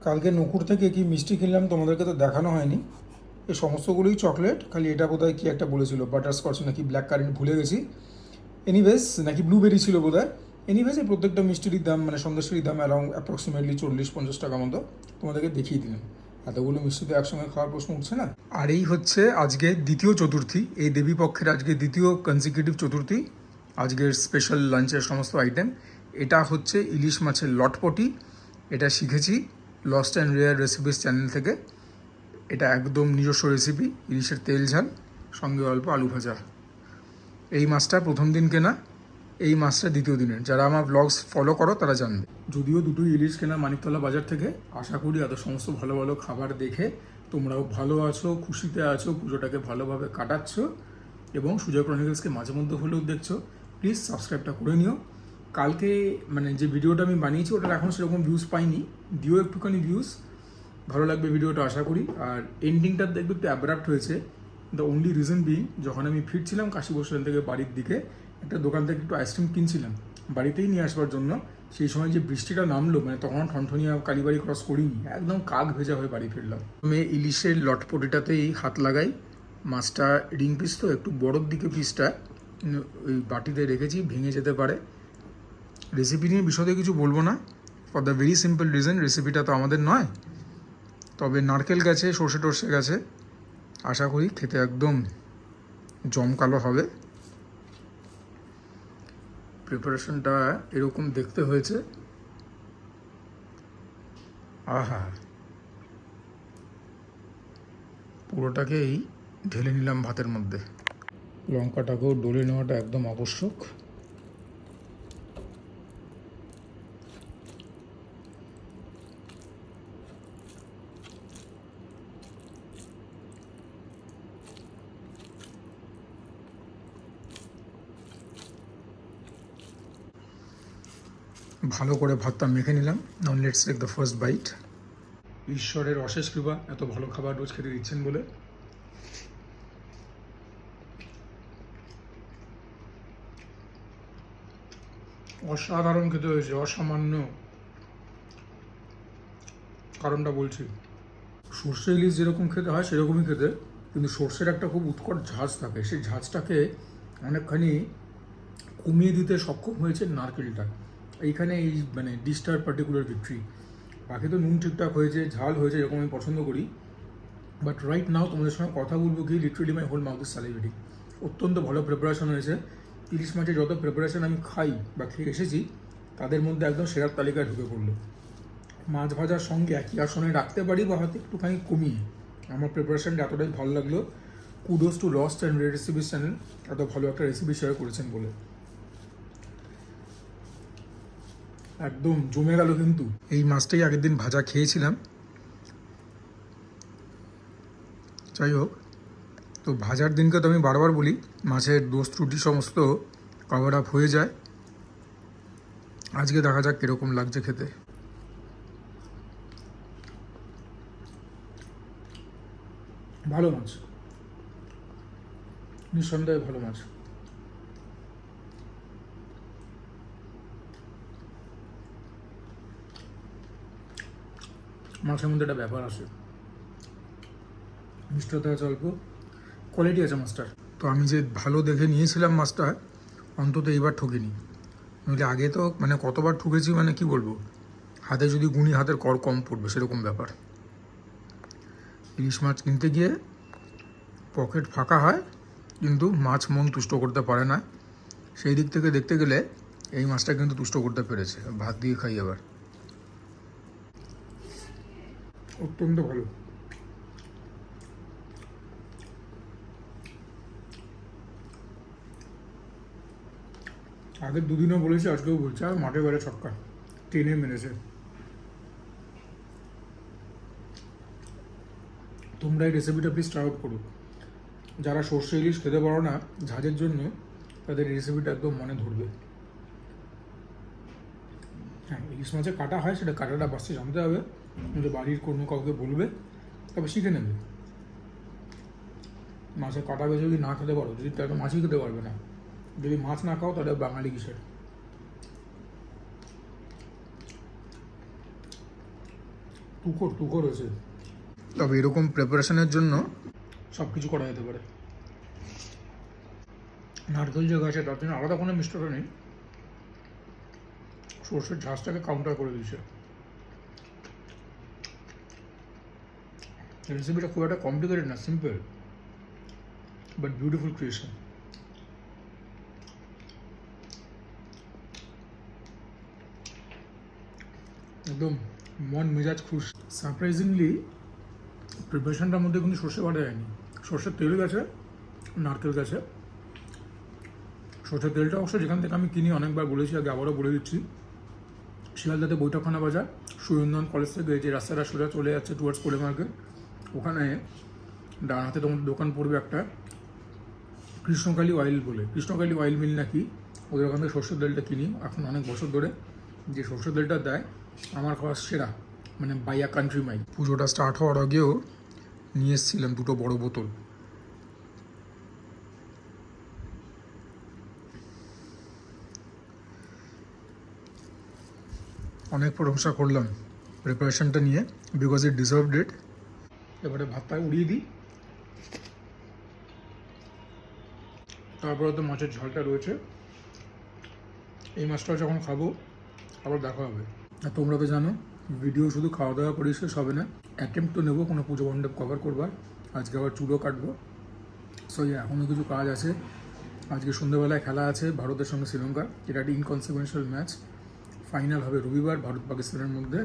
কালকে নকুর থেকে কি মিষ্টি কিনলাম তোমাদেরকে তো দেখানো হয়নি। এই সমস্তগুলোই চকলেট, খালি এটা বোধহয় কি একটা বলেছিল বাটারস্কচ নাকি ব্ল্যাক কারেন্ট ভুলে গেছি। এনিওয়েজ নাকি ব্লুবেরি ছিল বোধহয়। এনিওয়েজ এই প্রত্যেকটা মিষ্টির দাম মানে সন্দেশের দাম অ্যারাউন্ড অ্যাপ্রক্সিমেটলি 40-50 টাকা মতো। তোমাদেরকে দেখিয়ে দিলাম। এতগুলো মিষ্টি তো একসঙ্গে খাওয়ার প্রশ্ন উঠছে না। আর এই হচ্ছে আজকে দ্বিতীয় চতুর্থী, এই দেবী পক্ষের আজকে দ্বিতীয় কনজিকিউটিভ চতুর্থী। আজকের স্পেশাল লাঞ্চের সমস্ত আইটেম। এটা হচ্ছে ইলিশ মাছের লটপটি। এটা শিখেছি lost and rare recipes channel থেকে। এটা একদম নিজস্ব রেসিপি, ইলিশের তেল ঝাল সঙ্গে অল্প আলু ভাজা। এই মাছটা প্রথম দিন কেনা, এই মাছটা দ্বিতীয় দিনের। যারা আমার ব্লগস ফলো করো তারা জানবে। যদিও দুটোই ইলিশ কেনা মানিকতলা বাজার থেকে, আশা করি এত সমস্ত ভালো ভালো খাবার দেখে তোমরাও ভালো আছো, খুশিতে আছো, পুজোটাকে ভালোভাবে কাটাচ্ছ এবং সুজয় ক্রনিকলসকে মাঝে মধ্যে হলেও দেখছো। প্লিজ সাবস্ক্রাইবটা করে নিও। কালকে মানে যে ভিডিওটা আমি বানিয়েছি ওটার এখন সেরকম ভিউজ পাইনি, দিও একটুখানি ভিউজ, ভালো লাগবে ভিডিওটা আশা করি। আর এন্ডিংটা দেখবে একটু অ্যাব্রাপ্ট হয়েছে। দ্য অনলি রিজন বিং, যখন আমি ফিরছিলাম কাশী বস্ত্রালয় থেকে বাড়ির দিকে, একটা দোকান থেকে একটু আইসক্রিম কিনছিলাম বাড়িতেই নিয়ে আসবার জন্য। সেই সময় যে বৃষ্টিটা নামলো, মানে তখন ঠনঠনিয়া কালীবাড়ি ক্রস করিনি, একদম কাক ভেজা হয়ে বাড়ি ফিরলাম। আমি ইলিশের লটপটিটাতেই হাত লাগাই। মাছটা রিং পিস তো একটু বড়োর দিকে পিসটা, ওই বাটিতে রেখেছি, ভেঙে যেতে পারে। রেসিপি নিয়ে বিশদে কিছু বলবো না, for the very simple reason রেসিপিটা তো আমাদের নয়। তবে নারকেল গেছে, সর্ষে টর্ষে গেছে, আশা করি খেতে একদম জমকালো হবে। প্রিপারেশনটা এরকম দেখতে হয়েছে। আহা, পুরোটাকেই ঢেলে নিলাম ভাতের মধ্যে। লঙ্কাটাকেও ডলে নেওয়াটা একদম আবশ্যক। ভালো করে ভাতটা মেখে নিলাম। Now let's take the first bite. ঈশ্বরের অশেষ কৃপা এত ভালো খাবার রোজ খেতে দিচ্ছেন বলে। অসাধারণ খেতে হয়েছে, অসামান্য। কারণটা বলছি, সর্ষে ইলিশ যেরকম খেতে হয় সেরকমই খেতে, কিন্তু সর্ষের একটা খুব উৎকট ঝাঁজ থাকে, সেই ঝাঁজটাকে অনেকখানি কমিয়ে দিতে সক্ষম হয়েছে নারকেলটা। এইখানে এই মানে ডিশটার পার্টিকুলার ভিক্টরি। বাকি তো নুন ঠিকঠাক হয়েছে, ঝাল হয়েছে, এরকম আমি পছন্দ করি। বাট রাইট নাও তোমাদের সঙ্গে কথা বলবো কি, literally my whole mouth is salivating. অত্যন্ত ভালো প্রিপারেশন হয়েছে। ইলিশ মাছের যত প্রিপারেশন আমি খাই বা খেয়ে এসেছি তাদের মধ্যে একদম সেরার তালিকায় ঢুকে পড়লো। মাছ ভাজার সঙ্গে একই আসনে রাখতে পারি বা হয়তো একটুখানি কমিয়ে। আমার প্রিপারেশনটা এতটাই ভালো লাগলো। Kudos two lost and rare recipes channel, এত ভালো একটা রেসিপি শেয়ার করেছেন বলে। একদম জমে গেল। কিন্তু এই মাছটাই আগের দিন ভাজা খেয়েছিলাম। যাই হোক, তো ভাজার দিনকে তো আমি বারবার বলি মাছের দোষ ত্রুটি সমস্ত কভার আপ হয়ে যায়। আজকে দেখা যাক কীরকম লাগছে খেতে। ভালো মাছ, নিঃসন্দেহে ভালো মাছ। মাছের মধ্যে একটা ব্যাপার আছে, মিষ্টতা আছে অল্প, কোয়ালিটি আছে মাছটার। তো আমি যে ভালো দেখে নিয়েছিলাম মাছটা, অন্তত এইবার ঠকিনি। নইলে আগে তো মানে কতবার ঠকেছি, মানে কি বলবো, হাতে যদি গুণি হাতের কর কম পড়বে সেরকম ব্যাপার। ইলিশ মাছ কিনতে গিয়ে পকেট ফাঁকা হয়, কিন্তু মাছ মন তুষ্ট করতে পারে না। সেই দিক থেকে দেখতে গেলে এই মাছটা কিন্তু তুষ্ট করতে পেরেছে। ভাত দিয়ে খাই এবার। অত্যন্ত ভালো। আগের দুদিনও বলেছি, আজকেও বলছি, আর মাঠে বেড়ে ছক্কা টেনে মেরেছে। তোমরা এই রেসিপিটা প্লিজ ট্রাই আউট করো। যারা সর্ষে ইলিশ খেতে পারো না ঝাঁজের জন্য, তাদের এই রেসিপিটা একদম মনে ধরবে। হ্যাঁ, ইলিশ মাছে কাটা হয়, সেটা কাটাটা বাঁচতে জানতে হবে। কিন্তু বাড়ির কোনো কাউকে বলবে, তবে শিখে নেবে। মাছের কাটা বেছে যদি না খেতে পারো, যদি তাহলে মাছই খেতে পারবে না। যদি মাছ না খাও তাহলে বাঙালি কিসের। তুখোর হয়েছে। তবে এরকম প্রিপারেশনের জন্য সব কিছু করা যেতে পারে। নারকেল যে গাছে তার জন্য আলাদা কোনো মিষ্টতা নেই, সর্ষের ঝাঁসটাকে কাউন্টার করে দিয়েছে। রেসিপিটা খুব একটা কমপ্লিকেটেড না, সিম্পল বাট বিউটিফুল ক্রিয়েশন। একদম মন মেজাজ খুশ। সারপ্রাইজিংলি প্রিপারেশনটার মধ্যে কিন্তু সর্ষে বাটা যায়নি, সর্ষের তেল গেছে, নারকেল গেছে। সর্ষের তেলটা অবশ্য যেখান থেকে আমি কিনি অনেকবার বলেছি, আগে আবারও বলে দিচ্ছি, শিয়ালদাতে বৈঠকখানা বাজার, সুরেন্দ্রন কলেজ থেকে যে রাস্তাটা সোজা চলে যাচ্ছে টুয়ার্ডস কোলে মার্কেট, ওখানে ডান হাতে তোমার দোকান পড়বে একটা কৃষ্ণকালী অয়েল বলে, কৃষ্ণকালী অয়েল মিল নাকি, ওদের ওখান থেকে সর্ষের তেলটা কিনি এখন অনেক বছর ধরে। যে সর্ষের তেলটা দেয় আমার খাওয়া সেরা, মানে বাইয়া কান্ট্রি মাইল। পুজোটা স্টার্ট হওয়ার আগেও নিয়ে এসেছিলাম 2 বড় বোতল। অনেক প্রশংসা করলাম প্রিপারেশনটা নিয়ে, বিকজ ইট ডিজার্ভড ইট। এবারে ভাতটা উড়িয়ে দিই, তারপরে তো মাছের ঝালটা রয়েছে। এই মাছটা যখন খাবো আবার দেখা হবে। আর তোমরা তো জানো ভিডিও শুধু খাওয়া দাওয়া করে শেষ হবে না, অ্যাটেম্প্ট তো নেবো কোনো পুজো মণ্ডপ কভার করবার। আজকে আবার চুলো কাটবো, সো এখনও কিছু কাজ আছে। আজকে সন্ধ্যেবেলায় খেলা আছে ভারতের সঙ্গে শ্রীলঙ্কা, এটা একটা ইনকনসিকুয়েন্সিয়াল ম্যাচ। ফাইনাল হবে রবিবার ভারত পাকিস্তানের মধ্যে।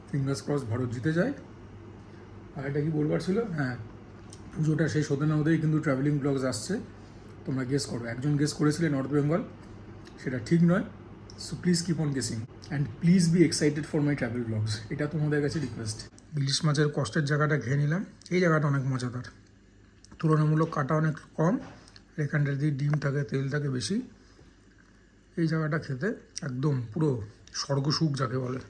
ফিঙ্গার্স ক্রস ভারত জিতে যায়। আর এটা কি বলবার ছিল, হ্যাঁ, পুজোটা শেষ হতে না হতেই কিন্তু ট্রাভেলিং ব্লগস আসছে। তোমরা গেস করো, একজন গেস করেছিলে নর্থ বেঙ্গল, সেটা ঠিক নয়। So please keep on guessing and please be excited for my travel blogs, এটা তোমাদের কাছে রিকোয়েস্ট। ইলিশ মাছের কষ্টের জায়গাটা খেয়ে নিলাম। এই জায়গাটা অনেক মজাদার, তুলনামূলক কাটা অনেক কম, এখানটার দিয়ে ডিম থাকে, তেল থাকে বেশি। এই জায়গাটা খেতে একদম পুরো স্বর্গসুখ যাকে বলে।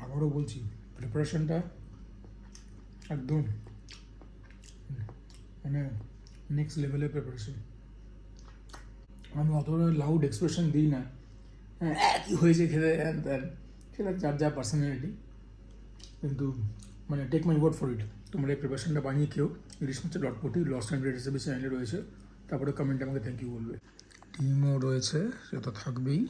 আবারও বলছি, প্রিপারেশনটা একদম মানে নেক্সট লেভেলের প্রিপারেশন। আমি অতটা লাউড এক্সপ্রেশন দিই না, হ্যাঁ কী হয়েছে খেতে দেন, সেটা যার যা পার্সোনালিটি, কিন্তু মানে take my word for it, তোমরা এই প্রিপারেশনটা বানিয়ে খেও। ইলিশ মাছের লটপটি লস্ট অ্যান্ড রেসিপি চ্যানেলে রয়েছে, তারপরে কমেন্টে আমাকে থ্যাংক ইউ বলবে। ডিমও রয়েছে, সে তো থাকবেই।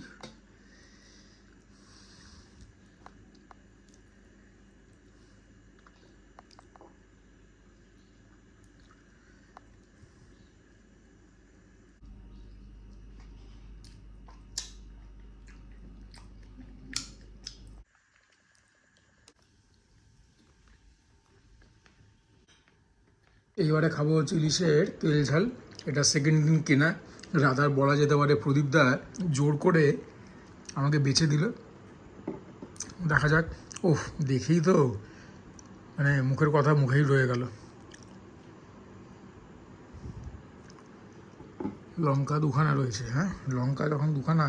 এইবারে খাবো হচ্ছে ইলিশের তেল ঝাল। এটা সেকেন্ড দিন কেনা, রাধার বলা যেতে পারে প্রদীপদা জোর করে আমাকে বেছে দিল। দেখা যাক। ওহ, দেখেই তো মানে মুখের কথা মুখেই রয়ে গেল। লঙ্কা 2খানা রয়েছে, হ্যাঁ লঙ্কা যখন 2খানা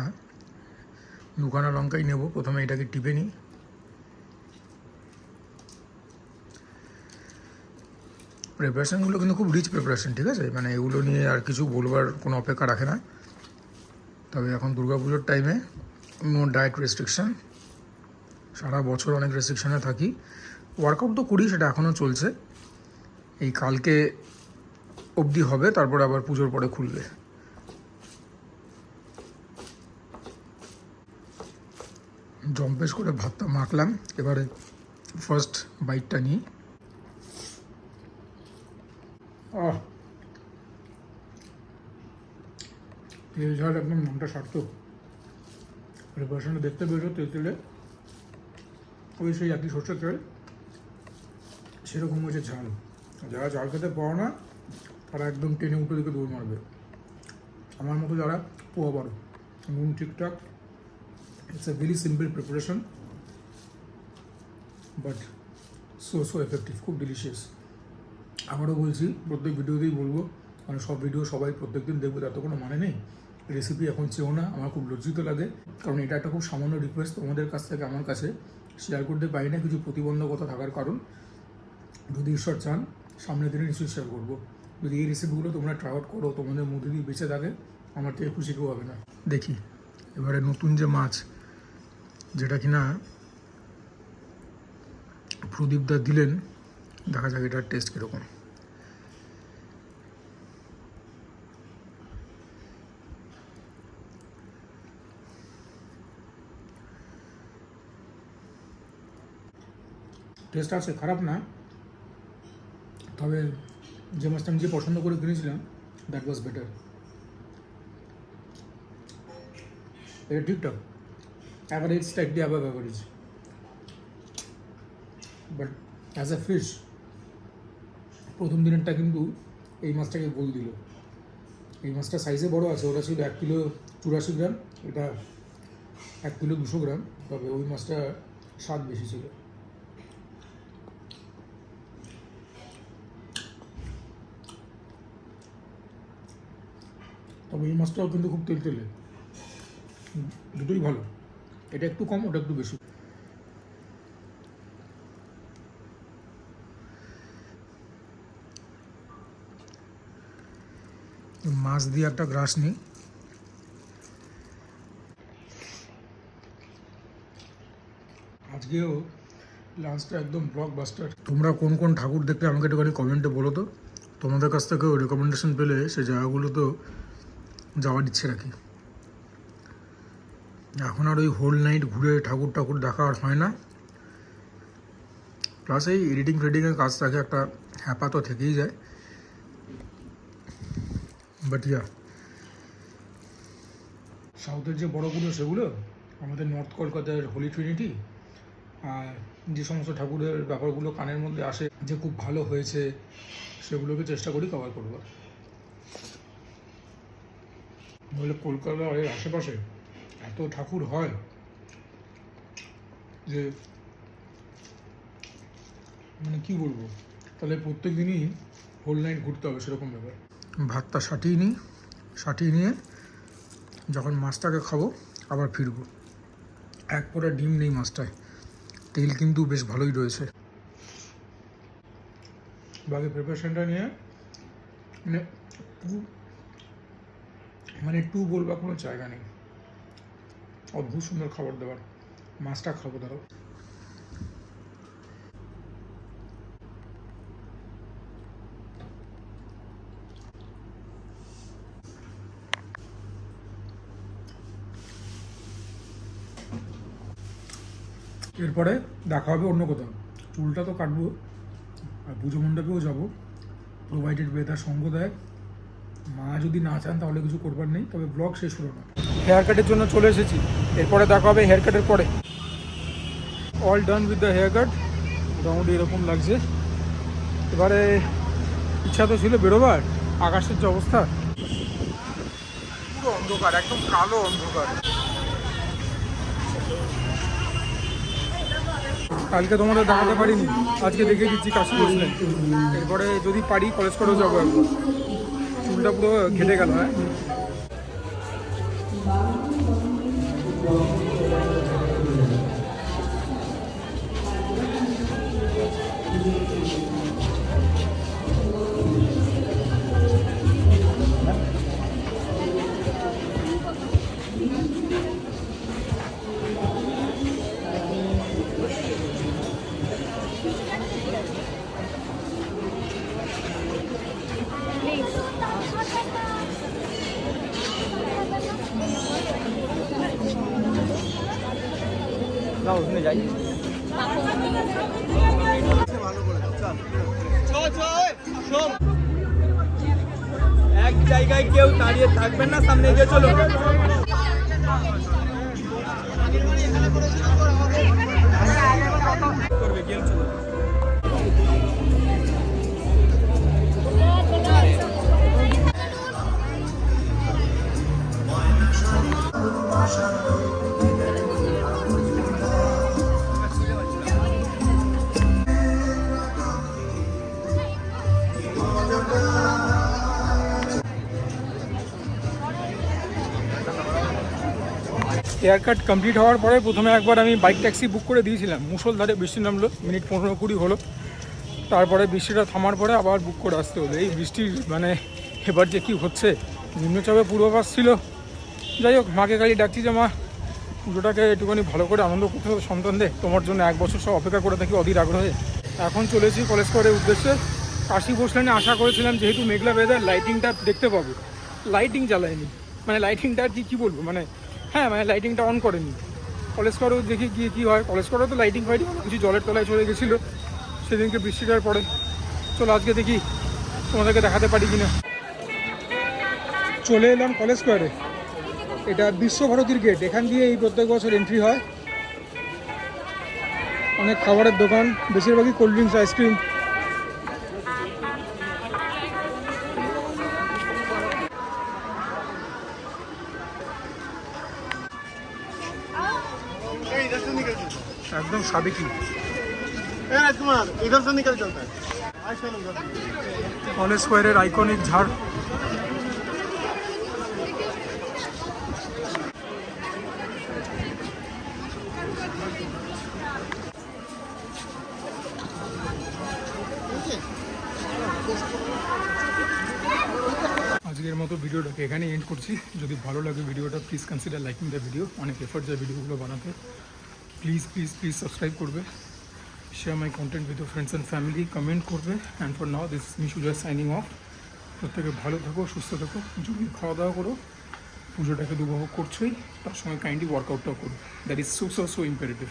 লঙ্কাই নেব। প্রথমে এটাকে টিপে নিই। প্রিপারেশানগুলো কিন্তু খুব রিচ প্রিপারেশান, ঠিক আছে, মানে এগুলো নিয়ে আর কিছু বলবার কোনো অপেক্ষা রাখে না। তবে এখন দুর্গাপুজোর টাইমে নো ডায়েট রেস্ট্রিকশান, সারা বছর অনেক রেস্ট্রিকশানে থাকি। ওয়ার্কআউট তো করি, সেটা এখনও চলছে, এই কালকে অবধি হবে, তারপর আবার পুজোর পরে খুলবে। জম্পেশ করে ভাতটা মাখলাম, এবারে ফার্স্ট বাইটটা নিই। তেল ঝাল একদম নামটা সার্থক। প্রিপারেশনটা দেখতে পেয়েছো, তেল তেলে ওই সেই একই সর্ষের তেল, সেরকম হচ্ছে ঝাল। যারা ঝাল খেতে পাও না তারা একদম টেনে উঠে দিকে দৌড় মারবে। আমার মতো যারা পোয়া পারো, নুন ঠিকঠাক। It's a very simple preparation but so effective, খুব ডিলিশিয়াস। আবারও বলছি, প্রত্যেক ভিডিওতেই বলবো, মানে সব ভিডিও সবাই প্রত্যেক দিন দেখবে তার তো কোনো মানে নেই। রেসিপি এখন চেয়েও না, আমার খুব লজ্জিত লাগে, কারণ এটা একটা খুব সামান্য রিকোয়েস্ট তোমাদের কাছ থেকে আমার কাছে শেয়ার করতে পারি না, কিছু প্রতিবন্ধকতা থাকার কারণ। যদি ঈশ্বর চান সামনের দিনে নিশ্চয়ই শেয়ার করবো। যদি এই রেসিপিগুলো তোমরা ট্রাই আউট করো, তোমাদের মধ্যে দিয়ে বেঁচে থাকে, আমার থেকে খুশি কেউ হবে না। দেখি এবারে নতুন যে মাছ, যেটা কিনা প্রদীপদা দিলেন, দেখা যাক এটার টেস্ট কীরকম। টেস্ট আছে, খারাপ না, তবে যে মাছটা আমি যে পছন্দ করে কিনেছিলাম দ্যাট ওয়াজ বেটার। এটা ঠিকঠাক, average, slightly অ্যাভাব average, but as a fish প্রথম দিনেরটা কিন্তু এই মাছটাকে গোল দিল। এই মাছটা সাইজে বড় আছে, ওটা ছিল 1 কিলো 84 গ্রাম, এটা 1 কিলো 200 গ্রাম, তবে ওই মাছটা স্বাদ বেশি ছিল। তবে এই মাছটাও কিন্তু খুব তেলতেলে, দুটোই ভালো, এটা একটু কম, ওটা একটু বেশি। মাছ দিয়ে একটা গ্রাস নিই। আজকেও লাঞ্চটা একদম ব্লকবাস্টার। তোমরা কোন কোন ঠাকুর দেখলে আমাকে একটুখানি কমেন্টে বলো তো, তোমাদের কাছ থেকেও রেকমেন্ডেশন পেলে সে জায়গাগুলোতেও যাওয়ার ইচ্ছে রাখি। এখন আর ওই হোল নাইট ঘুরে ঠাকুর দেখা আর হয় না, প্লাস এই এডিটিং ফেডিংয়ের কাজ থাকে, একটা হ্যাপা তো থেকেই যায়। বাট ইয়া, সাউথের যে বড়গুলো সেগুলো, আমাদের নর্থ কলকাতার হোলি ট্রিনিটি, আর যে সমস্ত ঠাকুরের ব্যাপারগুলো কানের মধ্যে আসে যে খুব ভালো হয়েছে, সেগুলোকে চেষ্টা করি কভার করবার। নইলে কলকাতার এর আশেপাশে এত ঠাকুর হয় যে মানে কি বলবো, তাহলে প্রত্যেক দিনই হোল নাইট ঘুরতে হবে সেরকম ব্যাপার। ভাতটা সাটিয়ে নিয়ে যখন মাছটাকে খাবো আবার ফিরবো। এক ফোঁটা ডিম নেই মাছটায়, তেল কিন্তু বেশ ভালোই রয়েছে। বাকি প্রিপারেশনটা নিয়ে মানে টু বলবার কোনো জায়গা নেই, অদ্ভুত সুন্দর খাবার দাবার। মাছটা খাবো দাঁড়াও। এরপরে দেখা হবে অন্য কোথাও। চুলটা তো কাটবো, আর পুজো মণ্ডপেও যাবো, প্রোভাইডেড বেদার সঙ্গ দেয়। মা যদি না চান তাহলে কিছু করবার নেই, তবে ব্লগ শেষ হলো না। হেয়ার কাটের জন্য চলে এসেছি, এরপরে দেখা হবে হেয়ার কাটের পরে। All done with the hair cut, মোটামুটি এরকম লাগছে। এবারে ইচ্ছা তো ছিল বেরোবার, আকাশের যে অবস্থা, পুরো অন্ধকার, একদম কালো অন্ধকার। কালকে তোমাদের দেখাতে পারিনি, আজকে দেখে দিচ্ছি কাশি বসলেন। এরপরে যদি পারি কলেজ করেও যাবো একবার। চুলটা পুরো ঘেটে গেল। হ্যাঁ, যাই। এক জায়গায় কেউ দাঁড়িয়ে থাকবেন না, সামনে এগিয়ে চলো। করবে গেম চলো। হেয়ার কাট কমপ্লিট হওয়ার পরে প্রথমে একবার আমি বাইক ট্যাক্সি বুক করে দিয়েছিলাম, মুষলধারে বৃষ্টি নামলো, মিনিট 15-20 হলো। তারপরে বৃষ্টিটা থামার পরে আবার বুক করে আসতে হলো। এই বৃষ্টির মানে এবার যে কী হচ্ছে নিম্নচাপে পূর্বাভাস ছিল। যাই হোক, মাকে খালি ডাকছি যে মা পুজোটাকে একটুখানি ভালো করে আনন্দ করতে হবে সন্তানদের, তোমার জন্য 1 বছর সব অপেক্ষা করে থাকি অধীর আগ্রহে। এখন চলেছি কলেজ স্কোয়ারের উদ্দেশ্যে। কাশি বসলেনে আশা করেছিলাম যেহেতু মেঘলা ওয়েদার লাইটিংটা দেখতে পাবো, লাইটিং জ্বালায়নি, মানে লাইটিংটা আর কি বলবো, মানে হ্যাঁ মানে লাইটিংটা অন করেনি। কলেজ স্কোয়ারেও দেখি গিয়ে কী হয়, কলেজ স্কোয়ারেও তো লাইটিং ফাইটিং কিছু জলের তলায় চলে গেছিলো সেদিনকে বৃষ্টিটার পরে। চলো আজকে দেখি তোমাদেরকে দেখাতে পারি কিনা। চলে এলাম কলেজ স্কোয়ারে, এটা বিশ্বভারতীর গেট, এখান দিয়ে এই প্রত্যেক বছর এন্ট্রি হয়। অনেক খাবারের দোকান, বেশিরভাগই কোল্ড ড্রিঙ্কস, আইসক্রিম। একদম সাবেকি राजकुमार इधर से निकल चलता है आज चलो उधर से। কলেজ স্কোয়ারের আইকনিক ঝাড়। আজকের মতো ভিডিওটাকে এখানে এন্ড করছি। যদি ভালো লাগে ভিডিওটা please consider liking the video. অনেক এফর্ট যায় ভিডিওগুলো বানাতে। প্লিজ প্লিজ প্লিজ সাবস্ক্রাইব করবে, share my content with your friends and family, comment করবে। And for now this me Sujoy signing off. প্রত্যেকে ভালো থাকো, সুস্থ থাকো, জমিয়ে খাওয়া দাওয়া করো, পুজোটাকে উপভোগ করছোই, তার সঙ্গে কাইন্ডলি ওয়ার্কআউটটাও করো। That is so imperative.